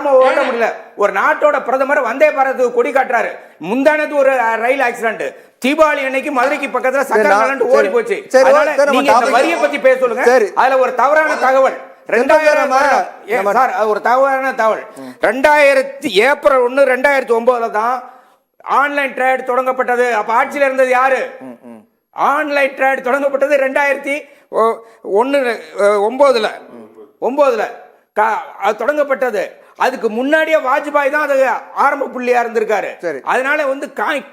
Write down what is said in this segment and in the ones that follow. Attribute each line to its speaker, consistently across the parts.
Speaker 1: விடாம ஓட்ட முடியல. ஒரு நாட்டோட பிரதமர் வந்தே பாரத் கொடி காட்டுறாரு. முந்தானது ஒரு ரயில் ஆக்சிடென்ட், தீபாவளி அன்னைக்கு மதுரைக்கு பக்கத்துல சக்கர ஓடி போச்சு. நீங்க இந்த வரியை பத்தி பேச சொல்லுங்க. அதுல ஒரு தவறான தகவல் 2000 ஒரு தவறான தகவல் 2000 ஏப்ரல் 1 2009 தான் ஆன்லைன் ட்ரேட் தொடங்கப்பட்டது. அப்ப ஆட்சியில் இருந்தது யாரு? ஆன்லைன் ட்ரேட் தொடங்கப்பட்டது 2009 தொடங்கப்பட்டது. அதுக்கு முன்னாடியே வாஜ்பாய் தான் அது ஆரம்ப புள்ளியா இருந்திருக்காரு. அதனால வந்து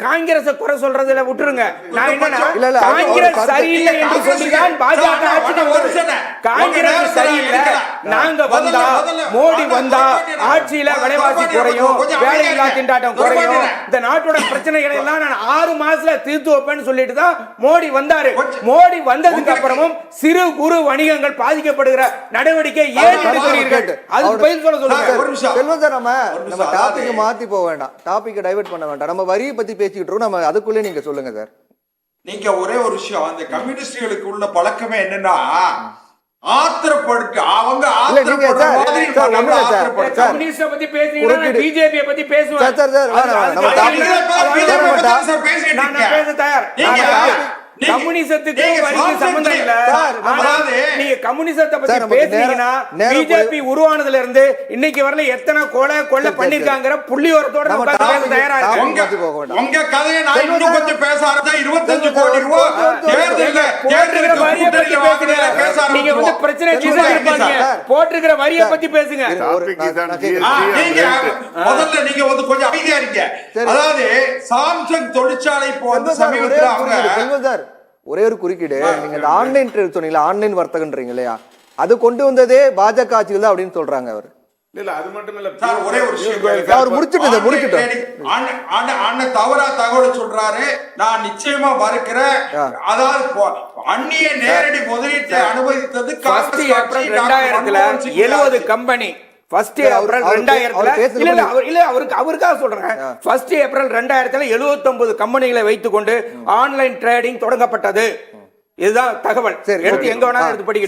Speaker 1: காங்கிரஸ் குறை சொல்றதுல விட்டுருங்க. நான் என்னன்னா காங்கிரஸ் சரியில்லை என்று சொல்லிதான் பாஜக ஆட்சிக்கு. காங்கிரஸ் சரியில்லை, நாங்க வந்தா மோடி வந்தா ஆட்சியில விலைவாசி குறையும், வேலையில்லா திண்டாட்டம் குறையும், இந்த நாட்டோட பிரச்சனைகளை எல்லாம் நான் 6 மாசத்துல தீர்த்து வைப்பேன்னு சொல்லிட்டு தான் மோடி வந்தாரு. மோடி வந்ததுக்கு அப்புறமும் சிறு குறு வணிகங்கள் பாதிக்கப்படுகிற நடவடிக்கை ஏன் எடுக்கிறீர்கள்? அதுக்கு பதில் சொல்ல சொல்லுங்க.
Speaker 2: செல்வம் சார், நம்ம டாபிக் மாத்தி போக வேண்டாம், டாபிக் டைவர்ட் பண்ண வேண்டாம். நம்ம வரியை பத்தி பேசிக்கிட்டு இருக்கோம், நம்ம அதுக்குள்ளே நீங்க சொல்லுங்க சார்.
Speaker 3: நீங்க ஒரே ஒரு விஷயம், அந்த கம்யூனிஸ்டுகளுக்கு உள்ள பழக்கமே என்னன்னா ஆத்திரப்படுத்து அவங்க
Speaker 1: பத்தி பேசுறீங்க, பிஜேபி பத்தி பேசுவாங்க. கம்யூனிசத்துக்கு சம்பந்தம் இல்ல. நீங்க கம்யூனிசத்தை பத்தி பேசுறீங்கன்னா பிஜேபி உருவானதுல இருந்து இன்னைக்கு வரல எத்தனை கொலை பண்ணிருக்காங்கிற புள்ளியோரத்தோட தயாரா இருக்கு.
Speaker 3: உங்க கதையை நான் இன்னும் கொஞ்சம் பேச ஆரம்பிச்சா 25 கோடி ரூபாய்
Speaker 1: நீங்க வந்து பிரச்சனை போட்டிருக்கிற வரியை பத்தி பேசுங்க.
Speaker 3: முதல்ல நீங்க வந்து கொஞ்சம் அமைதியா இருங்க. அதாவது சாம்சங் தொழிற்சாலை போன்ற சமீபத்தில் அவங்க
Speaker 2: ஒரே ஒரு குறுக்கீடு, நீங்க இந்த ஆன்லைன் ட்ரேட் சொன்னீங்களா, ஆன்லைன் வர்த்தகன்றீங்க இல்லையா, அது கொண்டு வந்ததே பாஜக ஆட்சியில் தான் அப்படின்னு சொல்றாங்க அவர்.
Speaker 3: இல்ல அது மட்டும் இல்ல சார், ஒரே ஒரு விஷயம்
Speaker 2: அவர் முடிச்சிட்டு
Speaker 3: அண்ணன் தவறா தகவல் சொல்றாரு. நான் நிச்சயமா மறுக்கிறேன். அதாவது அந்நிய நேரடி முதலீட்டை அனுமதித்தது
Speaker 1: ஏப்ரல் 2000 கம்பெனி. ஏப்ரல் 2000 அவருக்காக சொல்றேன். ஏப்ரல் 2000 79 கம்பெனிகளை வைத்துக் கொண்டு ஆன்லைன் ட்ரேடிங் தொடங்கப்பட்டது. இதுதான் தகவல். எடுத்து எங்க வேணாலும் எடுத்து படிக்க.